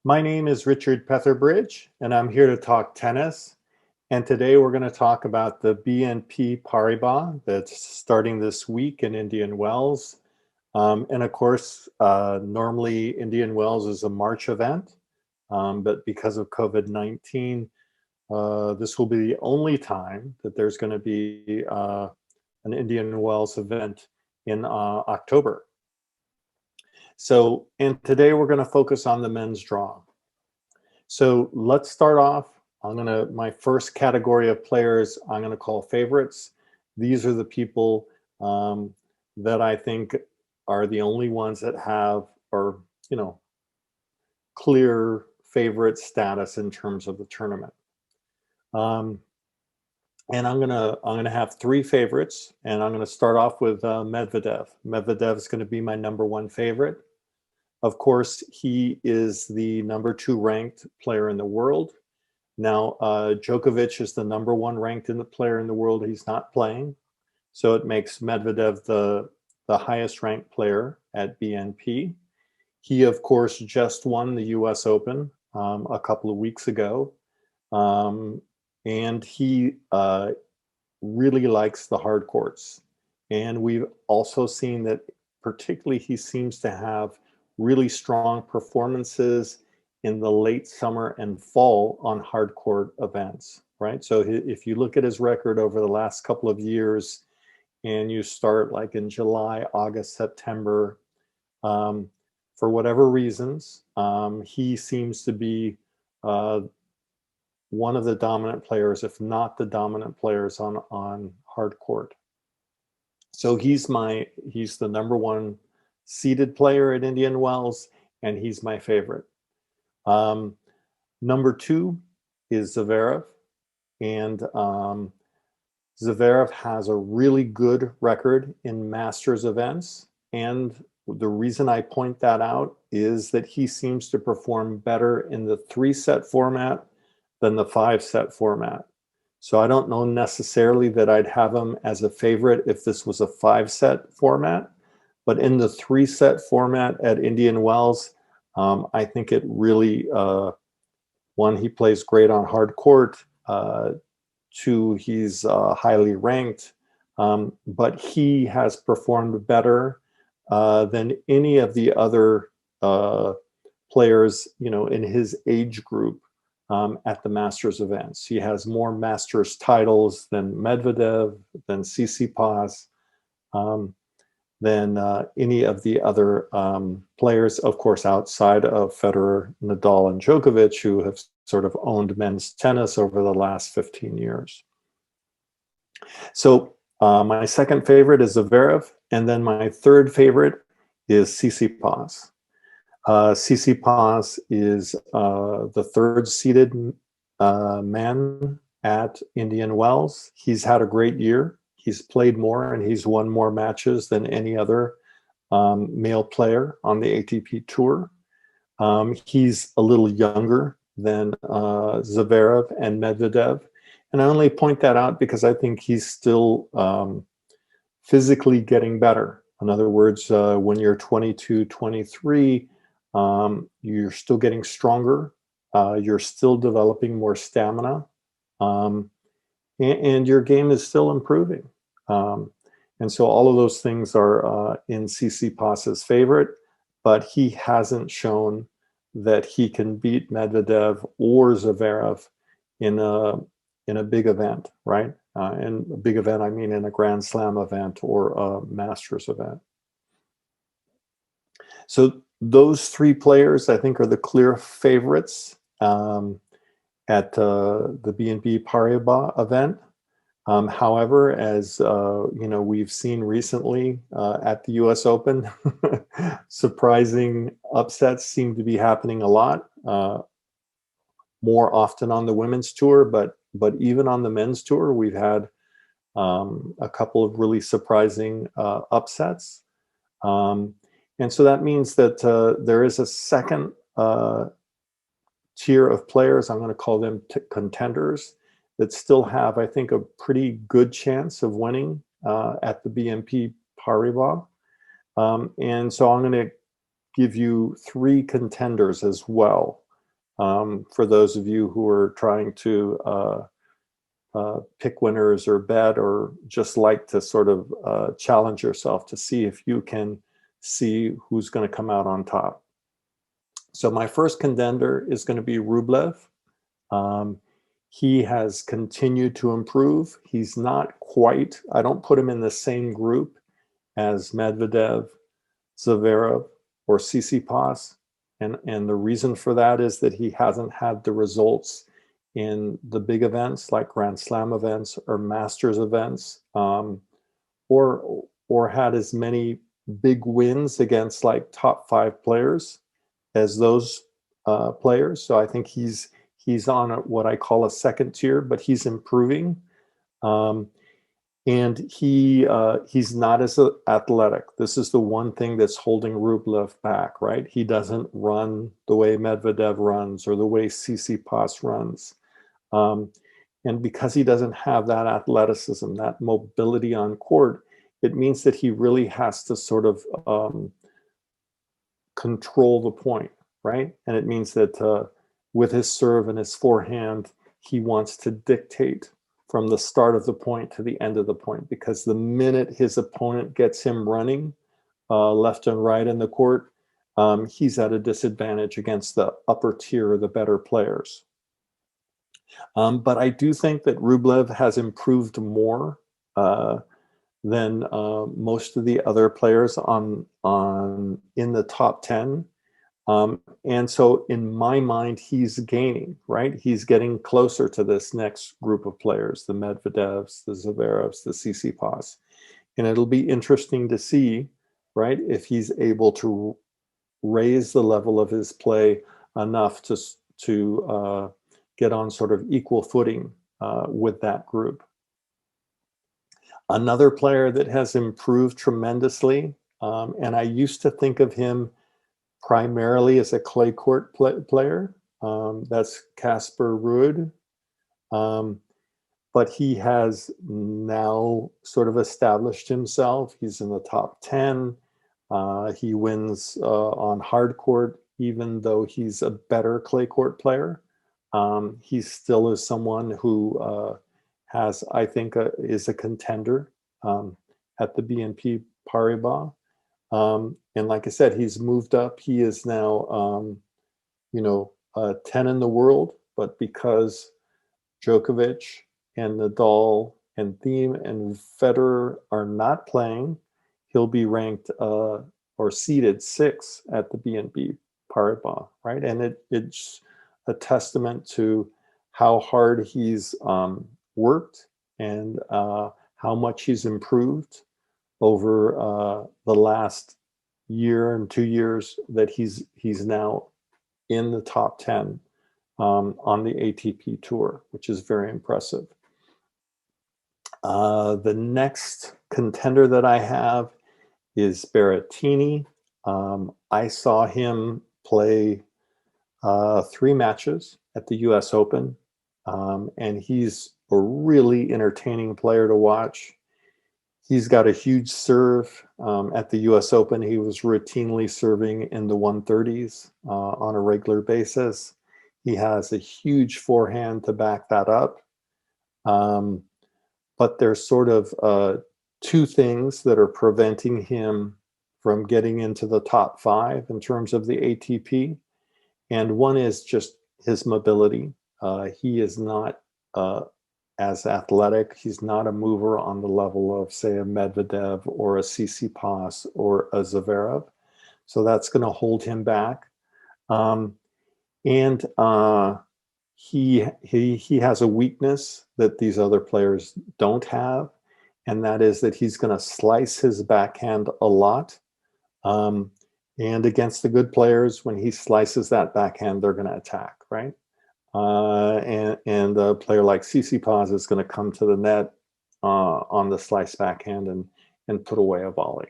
My name is Richard Petherbridge, and I'm here to talk tennis. And today we're going to talk about the BNP Paribas that's starting this week in Indian Wells. And of course, normally Indian Wells is a March event, but because of COVID-19, this will be the only time that there's going to be an Indian Wells event in October. And today we're going to focus on the men's draw. So let's start off. My first category of players I'm gonna call favorites. These are the people that I think are the only ones that have, or clear favorite status in terms of the tournament. And I'm gonna have three favorites, and I'm gonna start off with Medvedev. Medvedev is gonna be my #1 favorite. Of course, he is the #2 ranked player in the world. Now, Djokovic is the #1 ranked player in the world. He's not playing. So it makes Medvedev the highest ranked player at BNP. He, of course, just won the US Open a couple of weeks ago. And he really likes the hard courts. And we've also seen that particularly he seems to have really strong performances in the late summer and fall on hard court events, right? So if you look at his record over the last couple of years and you start like in July, August, September, for whatever reasons, he seems to be one of the dominant players, if not the dominant players on hard court. So he's the #1 seeded player at Indian Wells, and he's my favorite. #2 is Zverev, and Zverev has a really good record in Masters events, and the reason I point that out is that he seems to perform better in the 3-set format than the 5-set format. So I don't know necessarily that I'd have him as a favorite if this was a 5-set format. But in the 3-set format at Indian Wells, I think it really, one, he plays great on hard court. 2, he's highly ranked. But he has performed better than any of the other players, in his age group at the Masters events. He has more Masters titles than Medvedev, than Tsitsipas. Than any of the other players, of course, outside of Federer, Nadal, and Djokovic, who have sort of owned men's tennis over the last 15 years. So my second favorite is Zverev, and then my third favorite is Tsitsipas. Tsitsipas is the 3rd seeded man at Indian Wells. He's had a great year. He's played more and he's won more matches than any other male player on the ATP Tour. He's a little younger than Zverev and Medvedev. And I only point that out because I think he's still physically getting better. In other words, when you're 22, 23, you're still getting stronger. You're still developing more stamina. And your game is still improving. And so all of those things are in Tsitsipas's favorite, but he hasn't shown that he can beat Medvedev or Zverev in a big event, right? In a big event, I mean in a Grand Slam event or a Masters event. So those 3 players, I think, are the clear favorites at the BNP Paribas event. However, as we've seen recently at the US Open, surprising upsets seem to be happening a lot, more often on the women's tour, but even on the men's tour, we've had a couple of really surprising upsets. And so that means that there is a second tier of players, I'm going to call them contenders, that still have, I think, a pretty good chance of winning at the BNP Paribas. And so I'm going to give you 3 contenders as well. For those of you who are trying to pick winners or bet, or just like to sort of challenge yourself to see if you can see who's going to come out on top. So my first contender is going to be Rublev. He has continued to improve. He's not quite, I don't put him in the same group as Medvedev, Zverev, or Tsitsipas. And the reason for that is that he hasn't had the results in the big events like Grand Slam events or Masters events, or had as many big wins against like top 5 players as those players. So I think he's on what I call a second tier, but he's improving. And he's not as athletic. This is the one thing that's holding Rublev back, right? He doesn't run the way Medvedev runs or the way Tsitsipas runs. And because he doesn't have that athleticism, that mobility on court, it means that he really has to sort of control the point, right? And it means that with his serve and his forehand, he wants to dictate from the start of the point to the end of the point, because the minute his opponent gets him running left and right in the court, he's at a disadvantage against the upper tier or the better players. But I do think that Rublev has improved more than most of the other players in the top 10. And so in my mind, he's gaining, right? He's getting closer to this next group of players, the Medvedevs, the Zverevs, the Tsitsipas. And it'll be interesting to see, right, if he's able to raise the level of his play enough to get on sort of equal footing with that group. Another player that has improved tremendously, and I used to think of him primarily as a clay court player. That's Casper Ruud. But he has now sort of established himself. He's in the top 10. He wins on hard court, even though he's a better clay court player. He still is someone who has, I think, is a contender at the BNP Paribas. And like I said, he's moved up. He is now, 10 in the world, but because Djokovic and Nadal and Thiem and Federer are not playing, he'll be ranked or seeded 6 at the BNP Paribas, right? And it's a testament to how hard he's worked and how much he's improved over the last year and 2 years that he's now in the top 10 on the ATP tour, which is very impressive. The next contender that I have is Berrettini. I saw him play 3 matches at the US Open, and he's a really entertaining player to watch. He's got a huge serve. At the US Open, he was routinely serving in the 130s on a regular basis. He has a huge forehand to back that up. But there's sort of 2 things that are preventing him from getting into the top 5 in terms of the ATP. And one is just his mobility. He is not as athletic. He's not a mover on the level of, say, a Medvedev or a Tsitsipas or a Zverev. So that's going to hold him back. And he has a weakness that these other players don't have, and that is that he's going to slice his backhand a lot. And against the good players, when he slices that backhand, they're going to attack, right? And a player like Tsitsipas is going to come to the net on the slice backhand and put away a volley.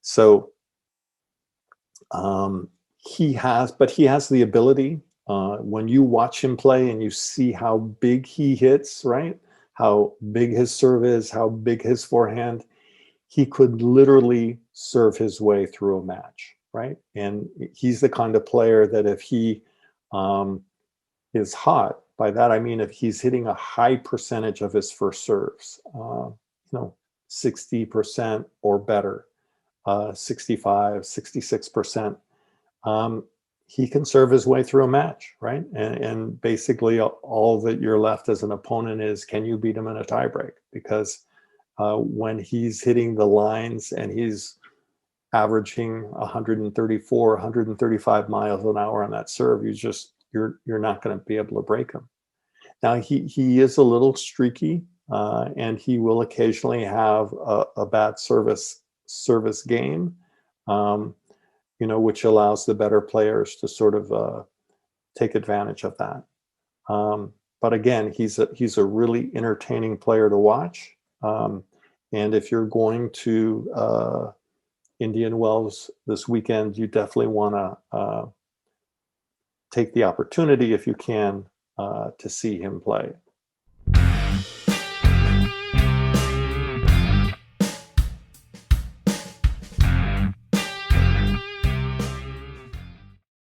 So he has the ability. When you watch him play and you see how big he hits, right? How big his serve is, how big his forehand, he could literally serve his way through a match, right? And he's the kind of player that if he is hot. By that, I mean if he's hitting a high percentage of his first serves, 60% or better, 65, 66%, he can serve his way through a match, right? And basically all that you're left as an opponent is, can you beat him in a tiebreak? Because when he's hitting the lines and he's averaging 134, 135 miles an hour on that serve, you're not going to be able to break him. Now he is a little streaky, and he will occasionally have a bad service game, which allows the better players to sort of take advantage of that. But again, he's a really entertaining player to watch. And if you're going to Indian Wells this weekend, you definitely want to take the opportunity, if you can, to see him play.